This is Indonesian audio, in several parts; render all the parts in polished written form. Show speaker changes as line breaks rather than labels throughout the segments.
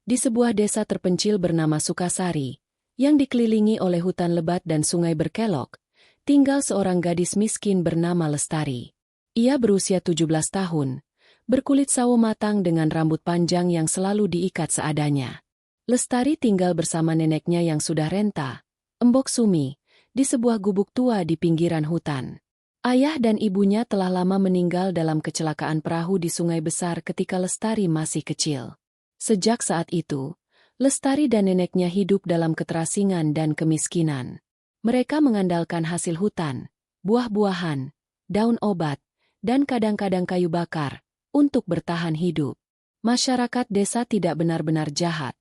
Di sebuah desa terpencil bernama Sukasari, yang dikelilingi oleh hutan lebat dan sungai berkelok, tinggal seorang gadis miskin bernama Lestari. Ia berusia 17 tahun, berkulit sawo matang dengan rambut panjang yang selalu diikat seadanya. Lestari tinggal bersama neneknya yang sudah renta, Embok Sumi, di sebuah gubuk tua di pinggiran hutan. Ayah dan ibunya telah lama meninggal dalam kecelakaan perahu di sungai besar ketika Lestari masih kecil. Sejak saat itu, Lestari dan neneknya hidup dalam keterasingan dan kemiskinan. Mereka mengandalkan hasil hutan, buah-buahan, daun obat, dan kadang-kadang kayu bakar untuk bertahan hidup. Masyarakat desa tidak benar-benar jahat,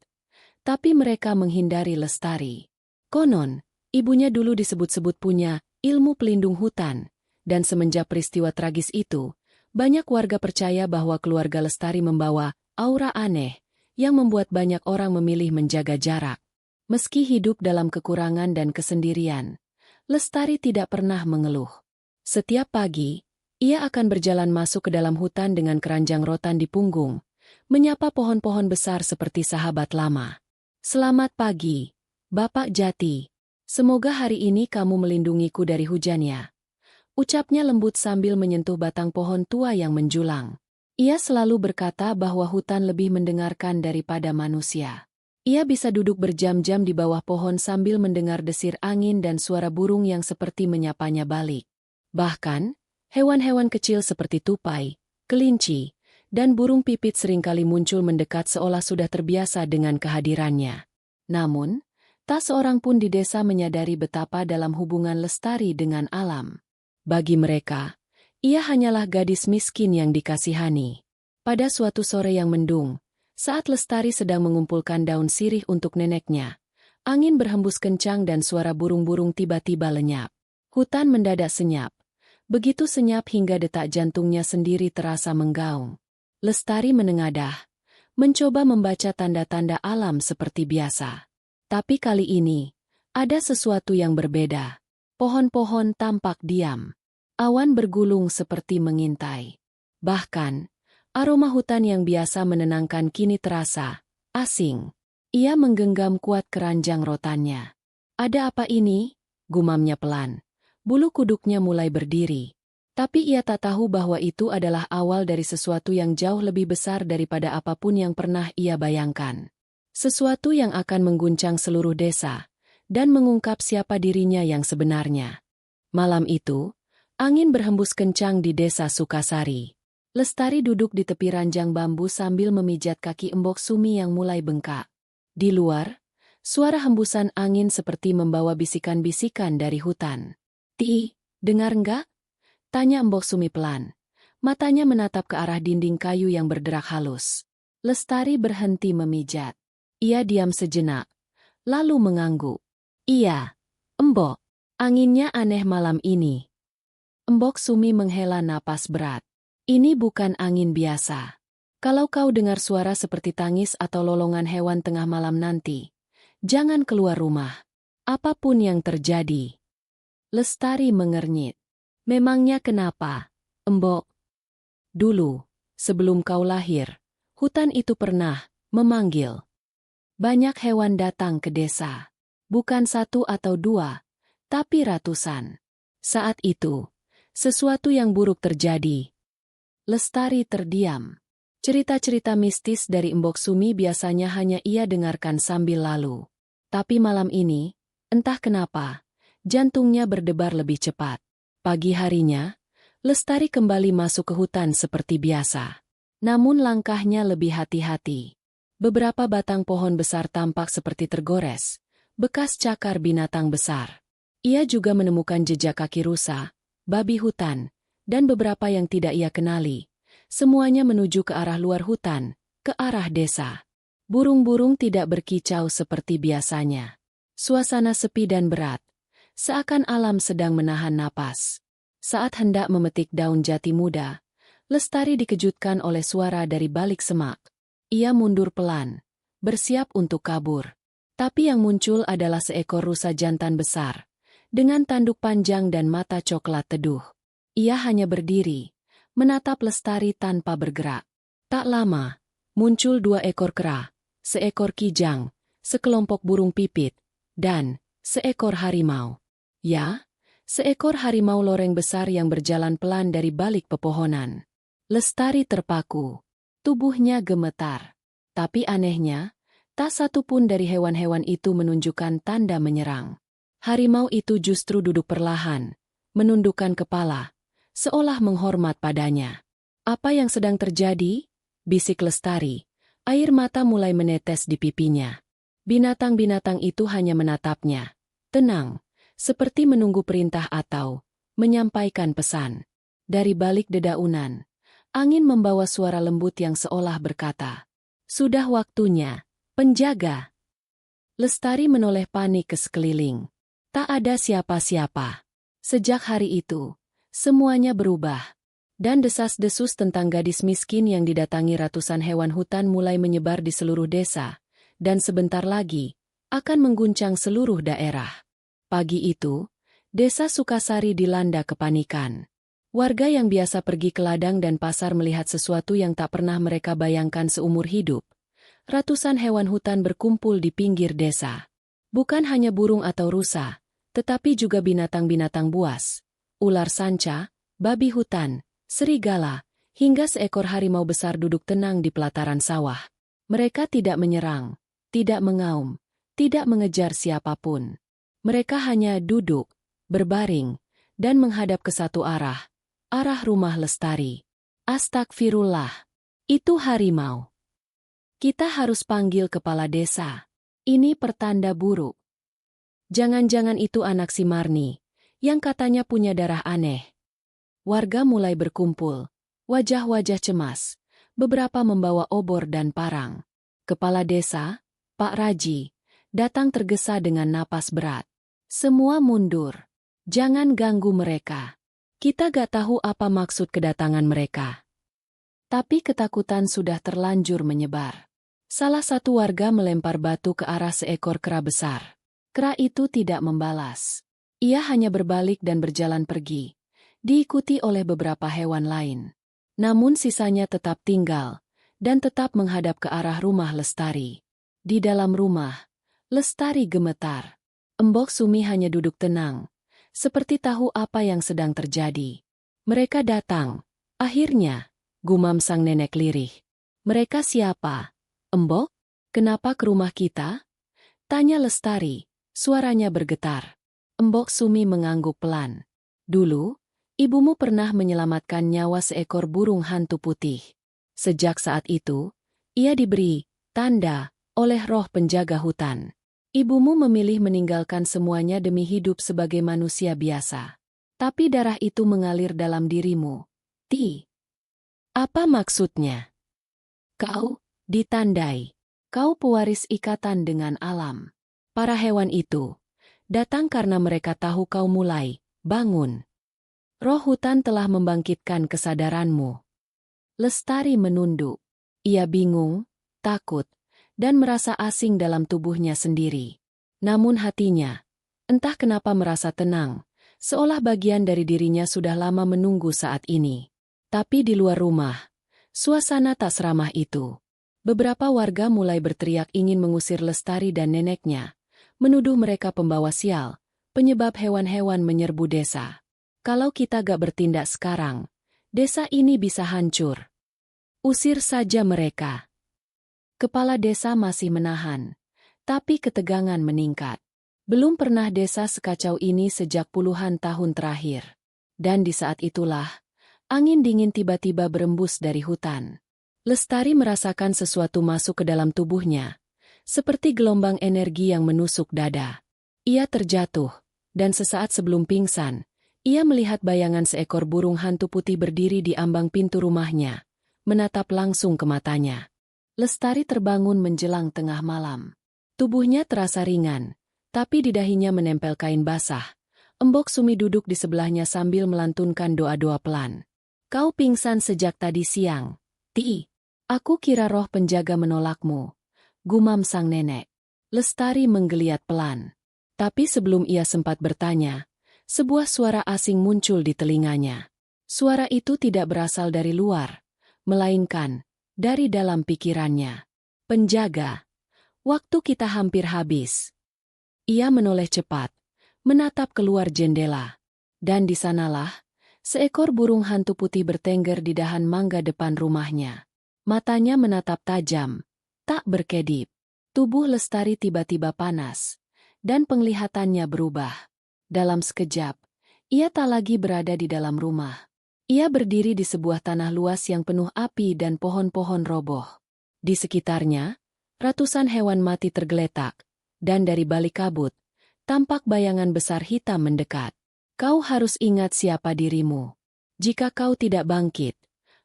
tapi mereka menghindari Lestari. Konon, ibunya dulu disebut-sebut punya ilmu pelindung hutan, dan semenjak peristiwa tragis itu, banyak warga percaya bahwa keluarga Lestari membawa aura aneh yang membuat banyak orang memilih menjaga jarak. Meski hidup dalam kekurangan dan kesendirian, Lestari tidak pernah mengeluh. Setiap pagi, ia akan berjalan masuk ke dalam hutan dengan keranjang rotan di punggung, menyapa pohon-pohon besar seperti sahabat lama. "Selamat pagi, Bapak Jati. Semoga hari ini kamu melindungiku dari hujannya," ucapnya lembut sambil menyentuh batang pohon tua yang menjulang. Ia selalu berkata bahwa hutan lebih mendengarkan daripada manusia. Ia bisa duduk berjam-jam di bawah pohon sambil mendengar desir angin dan suara burung yang seperti menyapanya balik. Bahkan, hewan-hewan kecil seperti tupai, kelinci, dan burung pipit seringkali muncul mendekat seolah sudah terbiasa dengan kehadirannya. Namun, tak seorang pun di desa menyadari betapa dalam hubungan Lestari dengan alam. Bagi mereka, ia hanyalah gadis miskin yang dikasihani. Pada suatu sore yang mendung, saat Lestari sedang mengumpulkan daun sirih untuk neneknya, angin berhembus kencang dan suara burung-burung tiba-tiba lenyap. Hutan mendadak senyap. Begitu senyap hingga detak jantungnya sendiri terasa menggaung. Lestari menengadah, mencoba membaca tanda-tanda alam seperti biasa. Tapi kali ini, ada sesuatu yang berbeda. Pohon-pohon tampak diam. Awan bergulung seperti mengintai. Bahkan, aroma hutan yang biasa menenangkan kini terasa asing. Ia menggenggam kuat keranjang rotannya. "Ada apa ini?" gumamnya pelan. Bulu kuduknya mulai berdiri. Tapi ia tak tahu bahwa itu adalah awal dari sesuatu yang jauh lebih besar daripada apapun yang pernah ia bayangkan. Sesuatu yang akan mengguncang seluruh desa, dan mengungkap siapa dirinya yang sebenarnya. Malam itu, angin berhembus kencang di desa Sukasari. Lestari duduk di tepi ranjang bambu sambil memijat kaki Embok Sumi yang mulai bengkak. Di luar, suara hembusan angin seperti membawa bisikan-bisikan dari hutan. Dengar enggak?" tanya Embok Sumi pelan. Matanya menatap ke arah dinding kayu yang berderak halus. Lestari berhenti memijat. Ia diam sejenak, lalu mengangguk. "Iya, Embok, anginnya aneh malam ini." Embok Sumi menghela napas berat. "Ini bukan angin biasa. Kalau kau dengar suara seperti tangis atau lolongan hewan tengah malam nanti, jangan keluar rumah. Apapun yang terjadi." Lestari mengernyit. "Memangnya kenapa, Embok?" "Dulu, sebelum kau lahir, hutan itu pernah memanggil. Banyak hewan datang ke desa. Bukan satu atau dua, tapi ratusan. Saat itu, sesuatu yang buruk terjadi." Lestari terdiam. Cerita-cerita mistis dari Embok Sumi biasanya hanya ia dengarkan sambil lalu. Tapi malam ini, entah kenapa, jantungnya berdebar lebih cepat. Pagi harinya, Lestari kembali masuk ke hutan seperti biasa. Namun langkahnya lebih hati-hati. Beberapa batang pohon besar tampak seperti tergores, bekas cakar binatang besar. Ia juga menemukan jejak kaki rusa, babi hutan, dan beberapa yang tidak ia kenali. Semuanya menuju ke arah luar hutan, ke arah desa. Burung-burung tidak berkicau seperti biasanya. Suasana sepi dan berat, seakan alam sedang menahan napas. Saat hendak memetik daun jati muda, Lestari dikejutkan oleh suara dari balik semak. Ia mundur pelan, bersiap untuk kabur. Tapi yang muncul adalah seekor rusa jantan besar, dengan tanduk panjang dan mata coklat teduh. Ia hanya berdiri, menatap Lestari tanpa bergerak. Tak lama, muncul dua ekor kera, seekor kijang, sekelompok burung pipit, dan seekor harimau. Ya, seekor harimau loreng besar yang berjalan pelan dari balik pepohonan. Lestari terpaku. Tubuhnya gemetar. Tapi anehnya, tak satu pun dari hewan-hewan itu menunjukkan tanda menyerang. Harimau itu justru duduk perlahan, menundukkan kepala, seolah menghormat padanya. "Apa yang sedang terjadi?" bisik Lestari. Air mata mulai menetes di pipinya. Binatang-binatang itu hanya menatapnya. Tenang, seperti menunggu perintah atau menyampaikan pesan. Dari balik dedaunan, angin membawa suara lembut yang seolah berkata, "Sudah waktunya, penjaga." Lestari menoleh panik ke sekeliling. Tak ada siapa-siapa. Sejak hari itu, semuanya berubah. Dan desas-desus tentang gadis miskin yang didatangi ratusan hewan hutan mulai menyebar di seluruh desa, dan sebentar lagi akan mengguncang seluruh daerah. Pagi itu, desa Sukasari dilanda kepanikan. Warga yang biasa pergi ke ladang dan pasar melihat sesuatu yang tak pernah mereka bayangkan seumur hidup. Ratusan hewan hutan berkumpul di pinggir desa. Bukan hanya burung atau rusa, tetapi juga binatang-binatang buas, ular sanca, babi hutan, serigala, hingga seekor harimau besar duduk tenang di pelataran sawah. Mereka tidak menyerang, tidak mengaum, tidak mengejar siapapun. Mereka hanya duduk, berbaring, dan menghadap ke satu arah, arah rumah Lestari. Astagfirullah, itu harimau. Kita harus panggil kepala desa. Ini pertanda buruk. Jangan-jangan itu anak si Marni, yang katanya punya darah aneh. Warga mulai berkumpul, wajah-wajah cemas, beberapa membawa obor dan parang. Kepala desa, Pak Raji, datang tergesa dengan napas berat. "Semua mundur. Jangan ganggu mereka. Kita gak tahu apa maksud kedatangan mereka." Tapi ketakutan sudah terlanjur menyebar. Salah satu warga melempar batu ke arah seekor kera besar. Kera itu tidak membalas. Ia hanya berbalik dan berjalan pergi, diikuti oleh beberapa hewan lain. Namun sisanya tetap tinggal, dan tetap menghadap ke arah rumah Lestari. Di dalam rumah, Lestari gemetar. Embok Sumi hanya duduk tenang, seperti tahu apa yang sedang terjadi. "Mereka datang. Akhirnya," gumam sang nenek lirih. "Mereka siapa? Embok? Kenapa ke rumah kita?" tanya Lestari, suaranya bergetar. Embok Sumi mengangguk pelan. "Dulu, ibumu pernah menyelamatkan nyawa seekor burung hantu putih. Sejak saat itu, ia diberi tanda oleh roh penjaga hutan. Ibumu memilih meninggalkan semuanya demi hidup sebagai manusia biasa. Tapi darah itu mengalir dalam dirimu. Apa maksudnya? Kau ditandai. Kau pewaris ikatan dengan alam. Para hewan itu datang karena mereka tahu kau mulai bangun. Roh hutan telah membangkitkan kesadaranmu." Lestari menunduk. Ia bingung, takut, dan merasa asing dalam tubuhnya sendiri. Namun hatinya, entah kenapa merasa tenang, seolah bagian dari dirinya sudah lama menunggu saat ini. Tapi di luar rumah, suasana tak seramah itu. Beberapa warga mulai berteriak ingin mengusir Lestari dan neneknya, menuduh mereka pembawa sial, penyebab hewan-hewan menyerbu desa. "Kalau kita gak bertindak sekarang, desa ini bisa hancur. Usir saja mereka." Kepala desa masih menahan, tapi ketegangan meningkat. Belum pernah desa sekacau ini sejak puluhan tahun terakhir. Dan di saat itulah, angin dingin tiba-tiba berembus dari hutan. Lestari merasakan sesuatu masuk ke dalam tubuhnya, seperti gelombang energi yang menusuk dada. Ia terjatuh, dan sesaat sebelum pingsan, ia melihat bayangan seekor burung hantu putih berdiri di ambang pintu rumahnya, menatap langsung ke matanya. Lestari terbangun menjelang tengah malam. Tubuhnya terasa ringan, tapi di dahinya menempel kain basah. Embok Sumi duduk di sebelahnya sambil melantunkan doa-doa pelan. "Kau pingsan sejak tadi siang. Aku kira roh penjaga menolakmu," gumam sang nenek. Lestari menggeliat pelan. Tapi sebelum ia sempat bertanya, sebuah suara asing muncul di telinganya. Suara itu tidak berasal dari luar, melainkan dari dalam pikirannya. "Penjaga, Waktu kita hampir habis. Ia menoleh cepat, menatap keluar jendela. Dan di sanalah, seekor burung hantu putih bertengger di dahan mangga depan rumahnya. Matanya menatap tajam, tak berkedip. Tubuh Lestari tiba-tiba panas, dan penglihatannya berubah. Dalam sekejap, ia tak lagi berada di dalam rumah. Ia berdiri di sebuah tanah luas yang penuh api dan pohon-pohon roboh. Di sekitarnya, ratusan hewan mati tergeletak, dan dari balik kabut, tampak bayangan besar hitam mendekat. Kau harus ingat siapa dirimu. Jika kau tidak bangkit,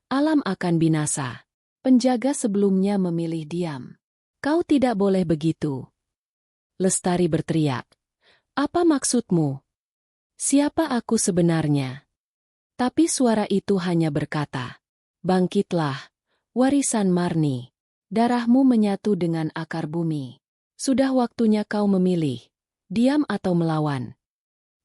alam akan binasa. Penjaga sebelumnya memilih diam. Kau tidak boleh begitu. Lestari berteriak. Apa maksudmu? Siapa aku sebenarnya? Tapi suara itu hanya berkata, bangkitlah, warisan Marni. Darahmu menyatu dengan akar bumi. Sudah waktunya kau memilih, diam atau melawan.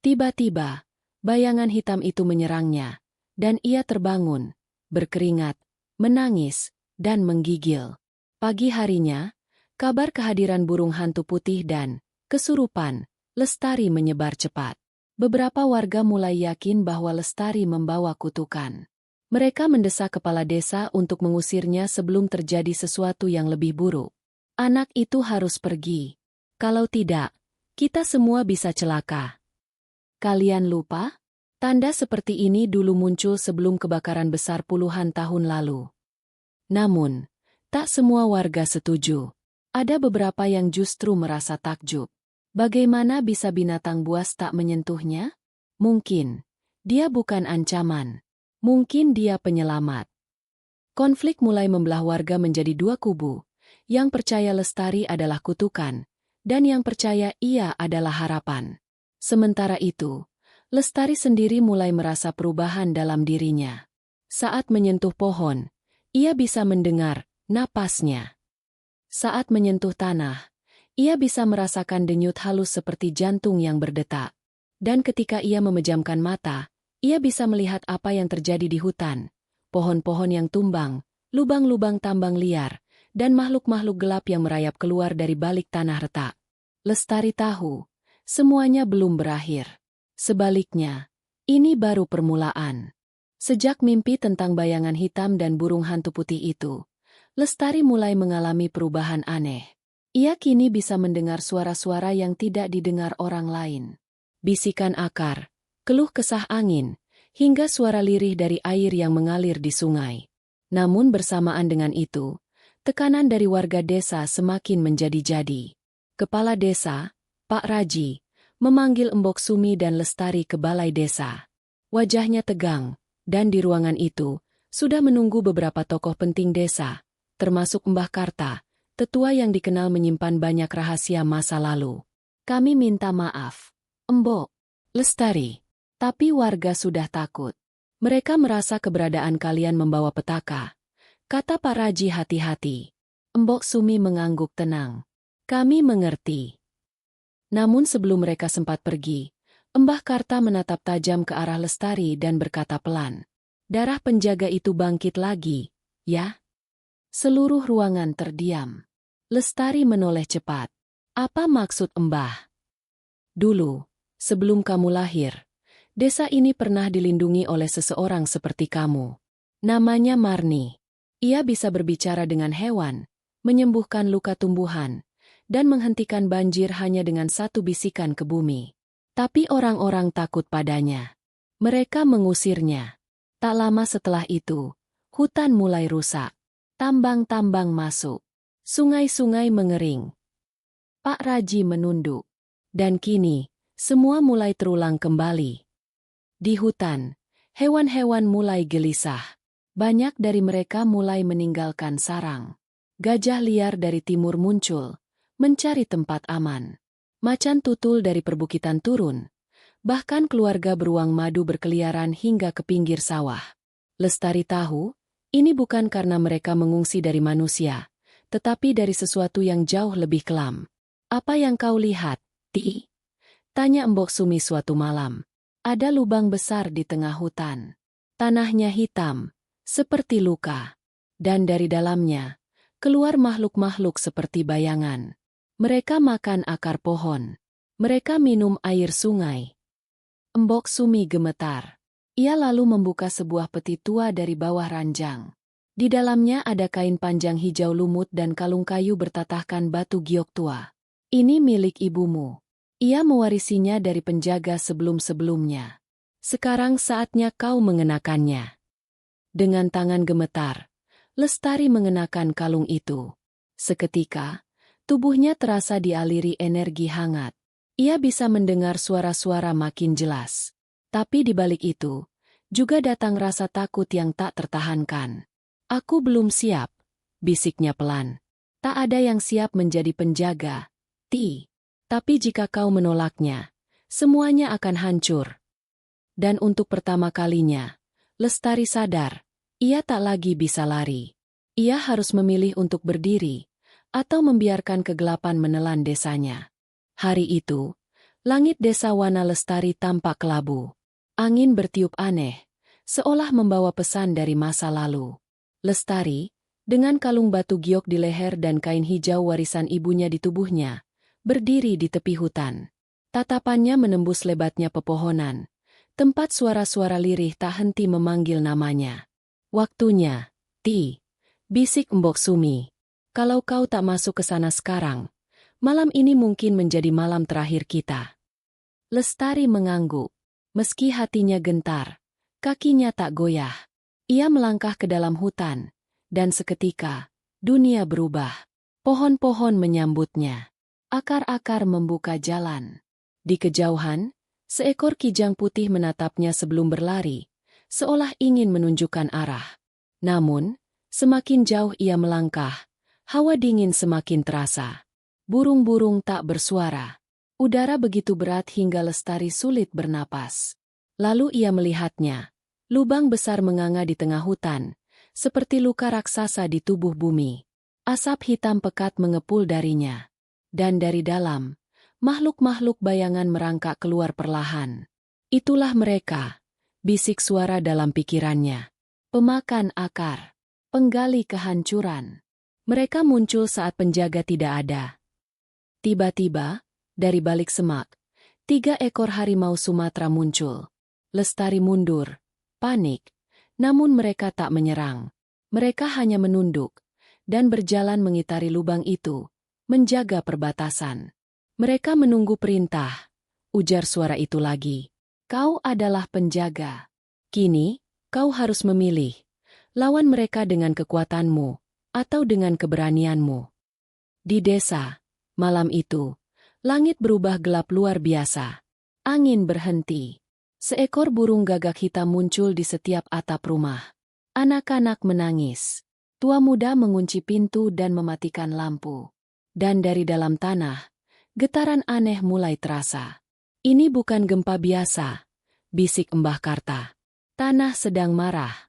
Tiba-tiba, bayangan hitam itu menyerangnya, dan ia terbangun, berkeringat, menangis, dan menggigil. Pagi harinya, kabar kehadiran burung hantu putih dan kesurupan Lestari menyebar cepat. Beberapa warga mulai yakin bahwa Lestari membawa kutukan. Mereka mendesak kepala desa untuk mengusirnya sebelum terjadi sesuatu yang lebih buruk. Anak itu harus pergi. Kalau tidak, kita semua bisa celaka. Kalian lupa? Tanda seperti ini dulu muncul sebelum kebakaran besar puluhan tahun lalu. Namun, tak semua warga setuju. Ada beberapa yang justru merasa takjub. Bagaimana bisa binatang buas tak menyentuhnya? Mungkin dia bukan ancaman. Mungkin dia penyelamat. Konflik mulai membelah warga menjadi dua kubu. Yang percaya Lestari adalah kutukan, dan yang percaya ia adalah harapan. Sementara itu, Lestari sendiri mulai merasa perubahan dalam dirinya. Saat menyentuh pohon, ia bisa mendengar napasnya. Saat menyentuh tanah, ia bisa merasakan denyut halus seperti jantung yang berdetak. Dan ketika ia memejamkan mata, ia bisa melihat apa yang terjadi di hutan. Pohon-pohon yang tumbang, lubang-lubang tambang liar, dan makhluk-makhluk gelap yang merayap keluar dari balik tanah retak. Lestari tahu, semuanya belum berakhir. Sebaliknya, ini baru permulaan. Sejak mimpi tentang bayangan hitam dan burung hantu putih itu, Lestari mulai mengalami perubahan aneh. Ia kini bisa mendengar suara-suara yang tidak didengar orang lain. Bisikan akar, keluh kesah angin, hingga suara lirih dari air yang mengalir di sungai. Namun bersamaan dengan itu, tekanan dari warga desa semakin menjadi-jadi. Kepala desa, Pak Raji, memanggil Embok Sumi dan Lestari ke balai desa. Wajahnya tegang, dan di ruangan itu, sudah menunggu beberapa tokoh penting desa, termasuk Mbah Karta, tetua yang dikenal menyimpan banyak rahasia masa lalu. Kami minta maaf, Embok, Lestari. Tapi warga sudah takut. Mereka merasa keberadaan kalian membawa petaka. Kata Pak Raji hati-hati. Embok Sumi mengangguk tenang. Kami mengerti. Namun sebelum mereka sempat pergi, Mbah Karta menatap tajam ke arah Lestari dan berkata pelan. Darah penjaga itu bangkit lagi, ya? Seluruh ruangan terdiam. Lestari menoleh cepat. Apa maksud Mbah? Dulu, sebelum kamu lahir, desa ini pernah dilindungi oleh seseorang seperti kamu. Namanya Marni. Ia bisa berbicara dengan hewan, menyembuhkan luka tumbuhan, dan menghentikan banjir hanya dengan satu bisikan ke bumi. Tapi orang-orang takut padanya. Mereka mengusirnya. Tak lama setelah itu, hutan mulai rusak. Tambang-tambang masuk. Sungai-sungai mengering. Pak Raji menunduk. Dan kini, semua mulai terulang kembali. Di hutan, hewan-hewan mulai gelisah. Banyak dari mereka mulai meninggalkan sarang. Gajah liar dari timur muncul, mencari tempat aman. Macan tutul dari perbukitan turun. Bahkan keluarga beruang madu berkeliaran hingga ke pinggir sawah. Lestari tahu, ini bukan karena mereka mengungsi dari manusia, tetapi dari sesuatu yang jauh lebih kelam. Apa yang kau lihat, Ti? Tanya Embok Sumi suatu malam. Ada lubang besar di tengah hutan. Tanahnya hitam, seperti luka. Dan dari dalamnya, keluar makhluk-makhluk seperti bayangan. Mereka makan akar pohon. Mereka minum air sungai. Mbok Sumi gemetar. Ia lalu membuka sebuah peti tua dari bawah ranjang. Di dalamnya ada kain panjang hijau lumut dan kalung kayu bertatahkan batu giok tua. Ini milik ibumu. Ia mewarisinya dari penjaga sebelum-sebelumnya. Sekarang saatnya kau mengenakannya. Dengan tangan gemetar, Lestari mengenakan kalung itu. Seketika, tubuhnya terasa dialiri energi hangat. Ia bisa mendengar suara-suara makin jelas. Tapi di balik itu, juga datang rasa takut yang tak tertahankan. Aku belum siap, bisiknya pelan. Tak ada yang siap menjadi penjaga, Ti. Tapi jika kau menolaknya, semuanya akan hancur. Dan untuk pertama kalinya, Lestari sadar, ia tak lagi bisa lari. Ia harus memilih untuk berdiri, atau membiarkan kegelapan menelan desanya. Hari itu, langit desa Wana Lestari tampak kelabu. Angin bertiup aneh, seolah membawa pesan dari masa lalu. Lestari, dengan kalung batu giok di leher dan kain hijau warisan ibunya di tubuhnya, berdiri di tepi hutan. Tatapannya menembus lebatnya pepohonan, tempat suara-suara lirih tak henti memanggil namanya. Waktunya, Ti, bisik Mbok Sumi. Kalau kau tak masuk ke sana sekarang, malam ini mungkin menjadi malam terakhir kita. Lestari mengangguk. Meski hatinya gentar, kakinya tak goyah. Ia melangkah ke dalam hutan, dan seketika, dunia berubah. Pohon-pohon menyambutnya. Akar-akar membuka jalan. Di kejauhan, seekor kijang putih menatapnya sebelum berlari, seolah ingin menunjukkan arah. Namun, semakin jauh ia melangkah, hawa dingin semakin terasa. Burung-burung tak bersuara. Udara begitu berat hingga Lestari sulit bernapas. Lalu ia melihatnya. Lubang besar menganga di tengah hutan, seperti luka raksasa di tubuh bumi. Asap hitam pekat mengepul darinya. Dan dari dalam, makhluk-makhluk bayangan merangkak keluar perlahan. Itulah mereka, bisik suara dalam pikirannya. Pemakan akar, penggali kehancuran. Mereka muncul saat penjaga tidak ada. Tiba-tiba, dari balik semak, 3 ekor harimau Sumatera muncul. Lestari mundur, panik, namun mereka tak menyerang. Mereka hanya menunduk, dan berjalan mengitari lubang itu, menjaga perbatasan. Mereka menunggu perintah, ujar suara itu lagi. Kau adalah penjaga. Kini, kau harus memilih, lawan mereka dengan kekuatanmu, atau dengan keberanianmu. Di desa, malam itu, langit berubah gelap luar biasa. Angin berhenti. Seekor burung gagak hitam muncul di setiap atap rumah. Anak-anak menangis. Tua muda mengunci pintu dan mematikan lampu. Dan dari dalam tanah, getaran aneh mulai terasa. Ini bukan gempa biasa, bisik Mbah Karta. Tanah sedang marah.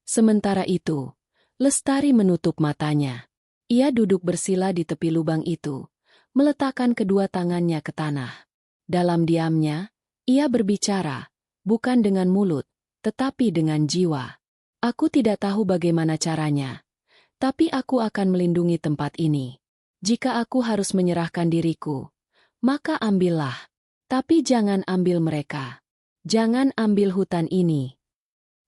Sementara itu, Lestari menutup matanya. Ia duduk bersila di tepi lubang itu, meletakkan kedua tangannya ke tanah. Dalam diamnya, ia berbicara, bukan dengan mulut, tetapi dengan jiwa. Aku tidak tahu bagaimana caranya, tapi aku akan melindungi tempat ini. Jika aku harus menyerahkan diriku, maka ambillah. Tapi jangan ambil mereka. Jangan ambil hutan ini.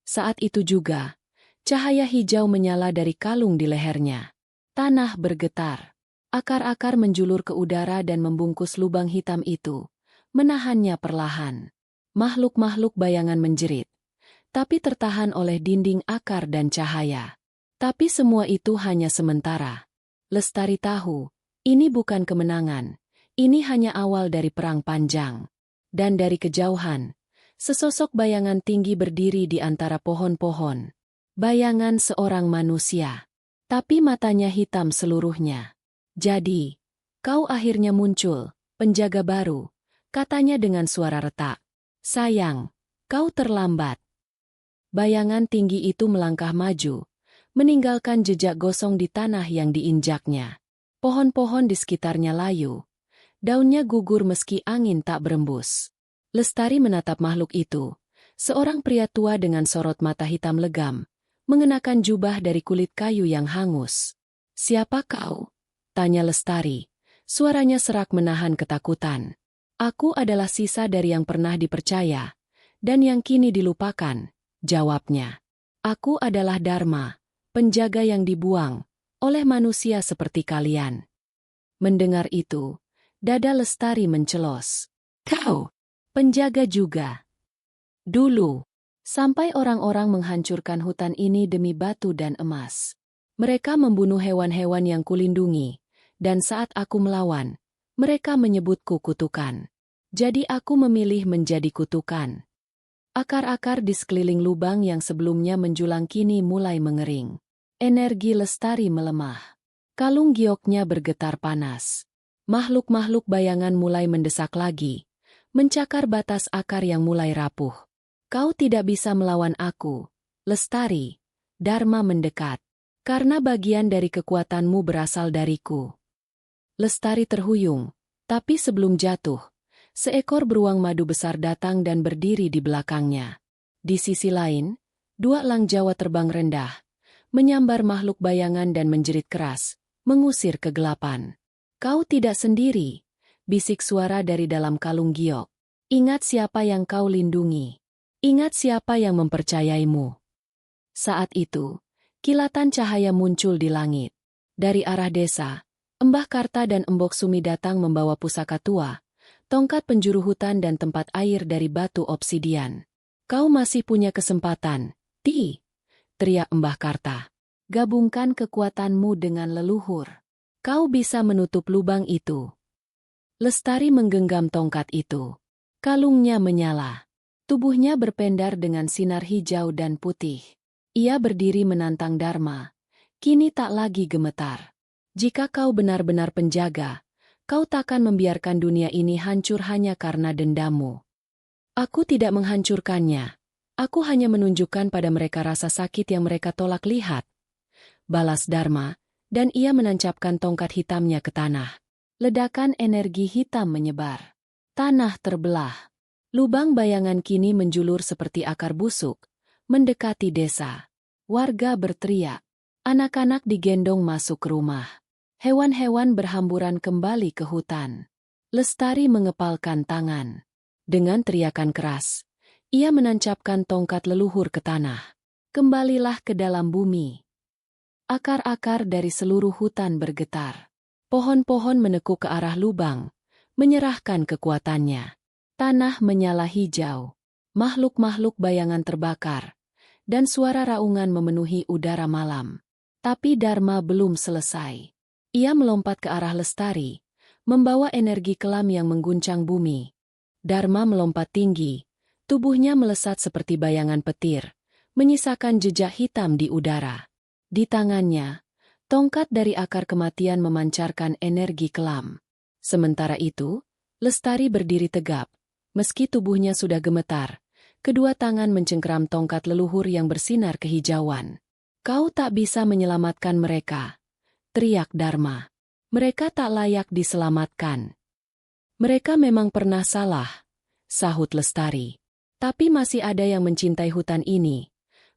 Saat itu juga, cahaya hijau menyala dari kalung di lehernya. Tanah bergetar. Akar-akar menjulur ke udara dan membungkus lubang hitam itu, menahannya perlahan. Makhluk-makhluk bayangan menjerit, tapi tertahan oleh dinding akar dan cahaya. Tapi semua itu hanya sementara. Lestari tahu, ini bukan kemenangan, ini hanya awal dari perang panjang. Dan dari kejauhan, sesosok bayangan tinggi berdiri di antara pohon-pohon. Bayangan seorang manusia, tapi matanya hitam seluruhnya. Jadi, kau akhirnya muncul, penjaga baru, katanya dengan suara retak. Sayang, kau terlambat. Bayangan tinggi itu melangkah maju, meninggalkan jejak gosong di tanah yang diinjaknya. Pohon-pohon di sekitarnya layu. Daunnya gugur meski angin tak berembus. Lestari menatap makhluk itu, seorang pria tua dengan sorot mata hitam legam, mengenakan jubah dari kulit kayu yang hangus. Siapa kau? Tanya Lestari, Suaranya serak menahan ketakutan. Aku adalah sisa dari yang pernah dipercaya, dan yang kini dilupakan, jawabnya. Aku adalah Dharma, penjaga yang dibuang oleh manusia seperti kalian. Mendengar itu, dada Lestari mencelos. Kau, penjaga juga. Dulu, sampai orang-orang menghancurkan hutan ini demi batu dan emas. Mereka membunuh hewan-hewan yang kulindungi, dan saat aku melawan, mereka menyebutku kutukan. Jadi aku memilih menjadi kutukan. Akar-akar di sekeliling lubang yang sebelumnya menjulang kini mulai mengering. Energi Lestari melemah. Kalung gioknya bergetar panas. Makhluk-makhluk bayangan mulai mendesak lagi, mencakar batas akar yang mulai rapuh. Kau tidak bisa melawan aku, Lestari. Dharma mendekat. Karena bagian dari kekuatanmu berasal dariku. Lestari terhuyung, tapi sebelum jatuh, seekor beruang madu besar datang dan berdiri di belakangnya. Di sisi lain, dua elang Jawa terbang rendah, menyambar makhluk bayangan dan menjerit keras, mengusir kegelapan. Kau tidak sendiri, bisik suara dari dalam kalung giok. Ingat siapa yang kau lindungi. Ingat siapa yang mempercayaimu. Saat itu, kilatan cahaya muncul di langit. Dari arah desa, Embah Karta dan Embok Sumi datang membawa pusaka tua, tongkat penjuru hutan dan tempat air dari batu obsidian. Kau masih punya kesempatan, Ti, teriak Embah Karta. Gabungkan kekuatanmu dengan leluhur. Kau bisa menutup lubang itu. Lestari menggenggam tongkat itu. Kalungnya menyala. Tubuhnya berpendar dengan sinar hijau dan putih. Ia berdiri menantang Dharma. Kini tak lagi gemetar. Jika kau benar-benar penjaga, kau takkan membiarkan dunia ini hancur hanya karena dendammu. Aku tidak menghancurkannya. Aku hanya menunjukkan pada mereka rasa sakit yang mereka tolak lihat. Balas Dharma, dan ia menancapkan tongkat hitamnya ke tanah. Ledakan energi hitam menyebar. Tanah terbelah. Lubang bayangan kini menjulur seperti akar busuk, mendekati desa. Warga berteriak. Anak-anak digendong masuk rumah. Hewan-hewan berhamburan kembali ke hutan. Lestari mengepalkan tangan. Dengan teriakan keras, ia menancapkan tongkat leluhur ke tanah. Kembalilah ke dalam bumi. Akar-akar dari seluruh hutan bergetar. Pohon-pohon menekuk ke arah lubang, menyerahkan kekuatannya. Tanah menyala hijau. Makhluk-makhluk bayangan terbakar. Dan suara raungan memenuhi udara malam. Tapi Dharma belum selesai. Ia melompat ke arah Lestari, membawa energi kelam yang mengguncang bumi. Dharma melompat tinggi, tubuhnya melesat seperti bayangan petir, menyisakan jejak hitam di udara. Di tangannya, tongkat dari akar kematian memancarkan energi kelam. Sementara itu, Lestari berdiri tegap, meski tubuhnya sudah gemetar. Kedua tangan mencengkeram tongkat leluhur yang bersinar kehijauan. Kau tak bisa menyelamatkan mereka, teriak Dharma. Mereka tak layak diselamatkan. Mereka memang pernah salah, sahut Lestari. Tapi masih ada yang mencintai hutan ini.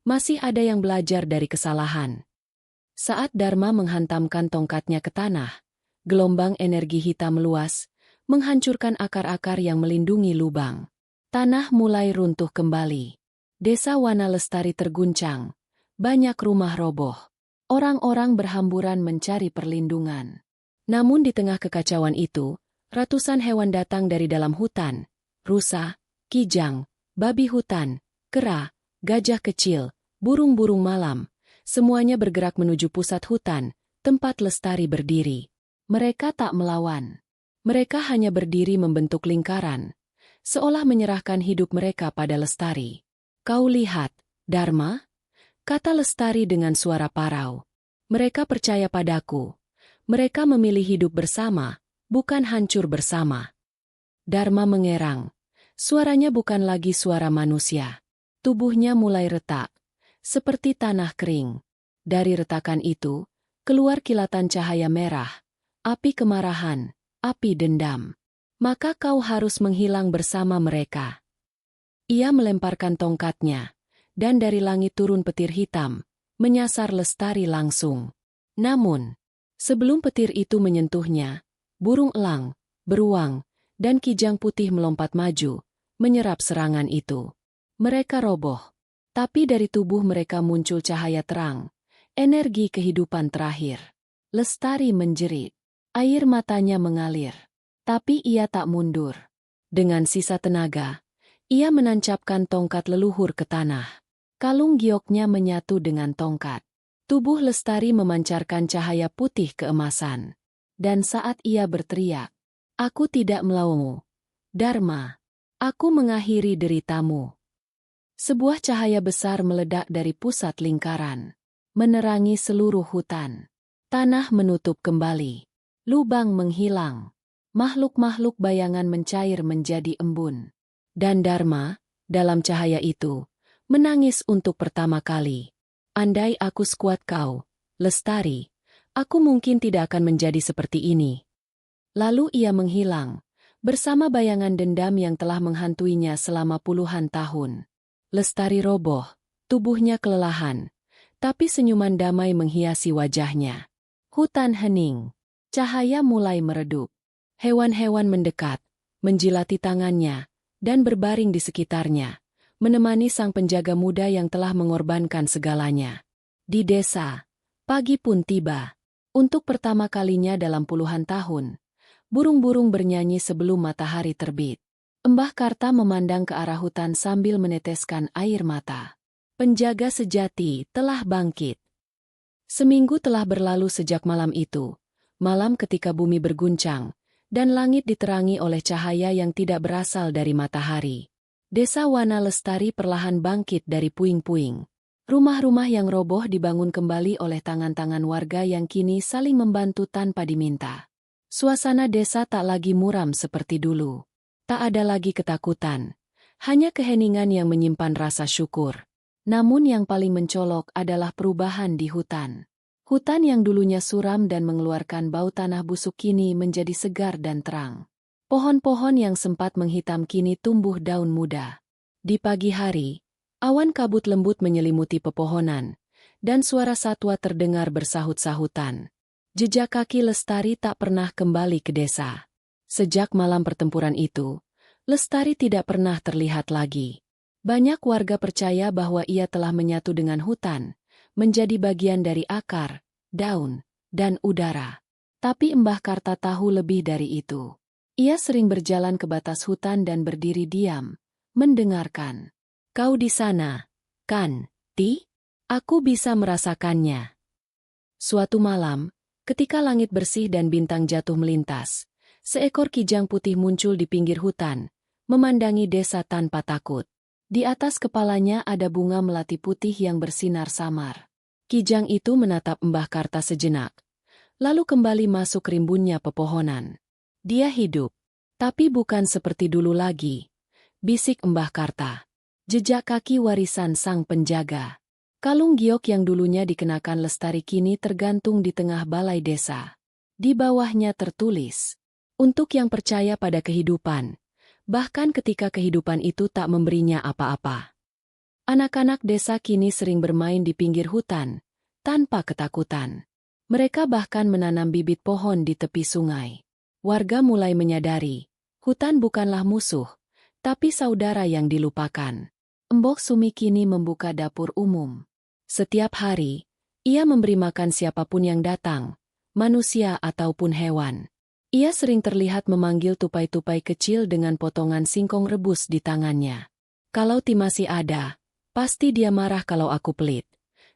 Masih ada yang belajar dari kesalahan. Saat Dharma menghantamkan tongkatnya ke tanah, gelombang energi hitam meluas, menghancurkan akar-akar yang melindungi lubang. Tanah mulai runtuh kembali. Desa Wana Lestari terguncang. Banyak rumah roboh. Orang-orang berhamburan mencari perlindungan. Namun di tengah kekacauan itu, ratusan hewan datang dari dalam hutan. Rusa, kijang, babi hutan, kera, gajah kecil, burung-burung malam. Semuanya bergerak menuju pusat hutan, tempat Lestari berdiri. Mereka tak melawan. Mereka hanya berdiri membentuk lingkaran, seolah menyerahkan hidup mereka pada Lestari. Kau lihat, Dharma? Kata Lestari dengan suara parau. Mereka percaya padaku. Mereka memilih hidup bersama, bukan hancur bersama. Dharma mengerang. Suaranya bukan lagi suara manusia. Tubuhnya mulai retak, seperti tanah kering. Dari retakan itu, keluar kilatan cahaya merah, api kemarahan, api dendam. Maka kau harus menghilang bersama mereka. Ia melemparkan tongkatnya, dan dari langit turun petir hitam, menyasar Lestari langsung. Namun, sebelum petir itu menyentuhnya, Burung elang, beruang, dan kijang putih melompat maju, menyerap serangan itu. Mereka roboh. Tapi dari tubuh mereka muncul cahaya terang, energi kehidupan terakhir. Lestari menjerit. Air matanya mengalir. Tapi ia tak mundur. Dengan sisa tenaga, ia menancapkan tongkat leluhur ke tanah. Kalung gioknya menyatu dengan tongkat. Tubuh Lestari memancarkan cahaya putih keemasan. Dan saat ia berteriak, "Aku tidak melawanmu, Dharma. Aku mengakhiri deritamu." Sebuah cahaya besar meledak dari pusat lingkaran, menerangi seluruh hutan. Tanah menutup kembali. Lubang menghilang. Makhluk-makhluk bayangan mencair menjadi embun. Dan Dharma, dalam cahaya itu, menangis untuk pertama kali. "Andai aku sekuat kau, Lestari, aku mungkin tidak akan menjadi seperti ini." Lalu ia menghilang, bersama bayangan dendam yang telah menghantuinya selama puluhan tahun. Lestari roboh, tubuhnya kelelahan, tapi senyuman damai menghiasi wajahnya. Hutan hening, cahaya mulai meredup. Hewan-hewan mendekat, menjilati tangannya, dan berbaring di sekitarnya, menemani sang penjaga muda yang telah mengorbankan segalanya. Di desa, pagi pun tiba. Untuk pertama kalinya dalam puluhan tahun, burung-burung bernyanyi sebelum matahari terbit. Mbah Karta memandang ke arah hutan sambil meneteskan air mata. Penjaga sejati telah bangkit. Seminggu telah berlalu sejak malam itu, malam ketika bumi berguncang, dan langit diterangi oleh cahaya yang tidak berasal dari matahari. Desa Wana Lestari perlahan bangkit dari puing-puing. Rumah-rumah yang roboh dibangun kembali oleh tangan-tangan warga yang kini saling membantu tanpa diminta. Suasana desa tak lagi muram seperti dulu. Tak ada lagi ketakutan, hanya keheningan yang menyimpan rasa syukur. Namun yang paling mencolok adalah perubahan di hutan. Hutan yang dulunya suram dan mengeluarkan bau tanah busuk kini menjadi segar dan terang. Pohon-pohon yang sempat menghitam kini tumbuh daun muda. Di pagi hari, awan kabut lembut menyelimuti pepohonan, dan suara satwa terdengar bersahut-sahutan. Jejak kaki Lestari tak pernah kembali ke desa. Sejak malam pertempuran itu, Lestari tidak pernah terlihat lagi. Banyak warga percaya bahwa ia telah menyatu dengan hutan, menjadi bagian dari akar, daun, dan udara. Tapi Mbah Karta tahu lebih dari itu. Ia sering berjalan ke batas hutan dan berdiri diam, mendengarkan. "Kau di sana, kan, Ti? Aku bisa merasakannya." Suatu malam, ketika langit bersih dan bintang jatuh melintas, seekor kijang putih muncul di pinggir hutan, memandangi desa tanpa takut. Di atas kepalanya ada bunga melati putih yang bersinar samar. Kijang itu menatap Mbah Karta sejenak, lalu kembali masuk rimbunnya pepohonan. "Dia hidup, tapi bukan seperti dulu lagi," bisik Mbah Karta. "Jejak kaki warisan sang penjaga." Kalung giok yang dulunya dikenakan Lestari kini tergantung di tengah balai desa. Di bawahnya tertulis, "Untuk yang percaya pada kehidupan, bahkan ketika kehidupan itu tak memberinya apa-apa." Anak-anak desa kini sering bermain di pinggir hutan, tanpa ketakutan. Mereka bahkan menanam bibit pohon di tepi sungai. Warga mulai menyadari, hutan bukanlah musuh, tapi saudara yang dilupakan. Embok Sumi kini membuka dapur umum. Setiap hari, ia memberi makan siapapun yang datang, manusia ataupun hewan. Ia sering terlihat memanggil tupai-tupai kecil dengan potongan singkong rebus di tangannya. "Kalau Ti masih ada, pasti dia marah kalau aku pelit,"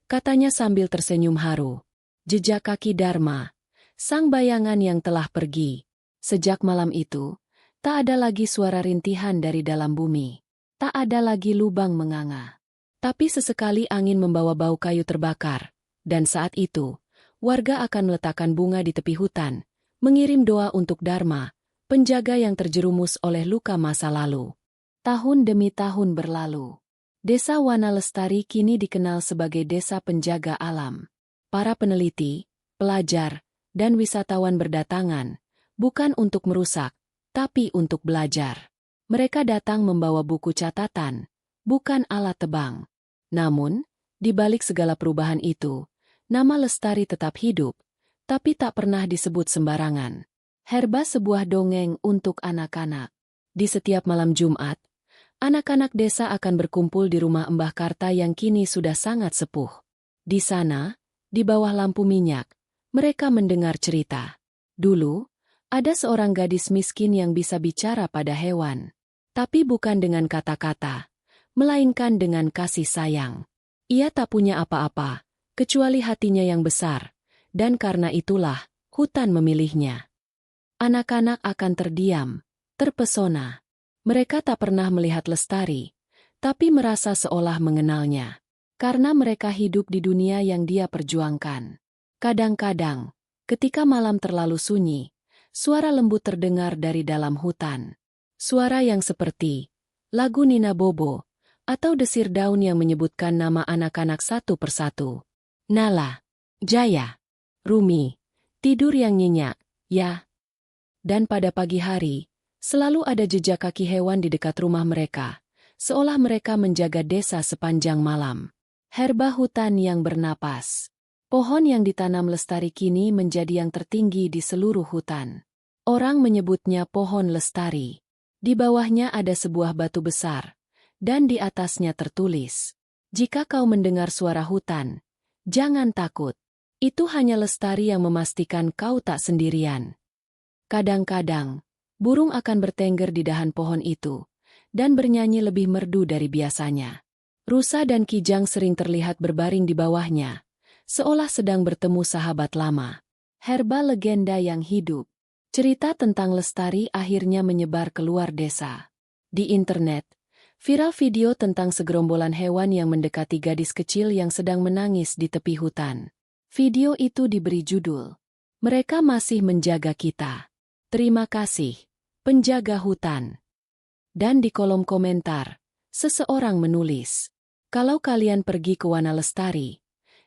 katanya sambil tersenyum haru. Jejak kaki Dharma, sang bayangan yang telah pergi. Sejak malam itu, tak ada lagi suara rintihan dari dalam bumi. Tak ada lagi lubang menganga. Tapi sesekali angin membawa bau kayu terbakar, dan saat itu, warga akan meletakkan bunga di tepi hutan, mengirim doa untuk Dharma, penjaga yang terjerumus oleh luka masa lalu. Tahun demi tahun berlalu. Desa Wana Lestari kini dikenal sebagai desa penjaga alam. Para peneliti, pelajar, dan wisatawan berdatangan, bukan untuk merusak, tapi untuk belajar. Mereka datang membawa buku catatan, bukan alat tebang. Namun, di balik segala perubahan itu, nama Lestari tetap hidup, tapi tak pernah disebut sembarangan. Herba, sebuah dongeng untuk anak-anak. Di setiap malam Jumat, anak-anak desa akan berkumpul di rumah Mbah Karta yang kini sudah sangat sepuh. Di sana, di bawah lampu minyak, mereka mendengar cerita. Dulu, ada seorang gadis miskin yang bisa bicara pada hewan. Tapi bukan dengan kata-kata, melainkan dengan kasih sayang. Ia tak punya apa-apa, kecuali hatinya yang besar, dan karena itulah, hutan memilihnya. Anak-anak akan terdiam, terpesona. Mereka tak pernah melihat Lestari, tapi merasa seolah mengenalnya. Karena mereka hidup di dunia yang dia perjuangkan. Kadang-kadang, ketika malam terlalu sunyi, suara lembut terdengar dari dalam hutan. Suara yang seperti lagu Nina Bobo, atau desir daun yang menyebutkan nama anak-anak satu persatu. Nala, Jaya, Rumi, tidur yang nyenyak, ya. Dan pada pagi hari, selalu ada jejak kaki hewan di dekat rumah mereka, seolah mereka menjaga desa sepanjang malam. Herba hutan yang bernapas. Pohon yang ditanam Lestari kini menjadi yang tertinggi di seluruh hutan. Orang menyebutnya pohon Lestari. Di bawahnya ada sebuah batu besar, dan di atasnya tertulis, "Jika kau mendengar suara hutan, jangan takut. Itu hanya Lestari yang memastikan kau tak sendirian." Kadang-kadang, burung akan bertengger di dahan pohon itu, dan bernyanyi lebih merdu dari biasanya. Rusa dan kijang sering terlihat berbaring di bawahnya, seolah sedang bertemu sahabat lama. Herba legenda yang hidup. Cerita tentang Lestari akhirnya menyebar keluar desa. Di internet, viral video tentang segerombolan hewan yang mendekati gadis kecil yang sedang menangis di tepi hutan. Video itu diberi judul, "Mereka Masih Menjaga Kita. Terima kasih, penjaga hutan." Dan di kolom komentar, seseorang menulis, "Kalau kalian pergi ke Wana Lestari,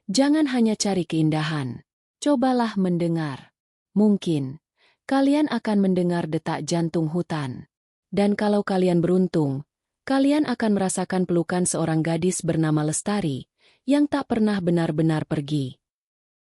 jangan hanya cari keindahan, cobalah mendengar. Mungkin, kalian akan mendengar detak jantung hutan. Dan kalau kalian beruntung, kalian akan merasakan pelukan seorang gadis bernama Lestari, yang tak pernah benar-benar pergi."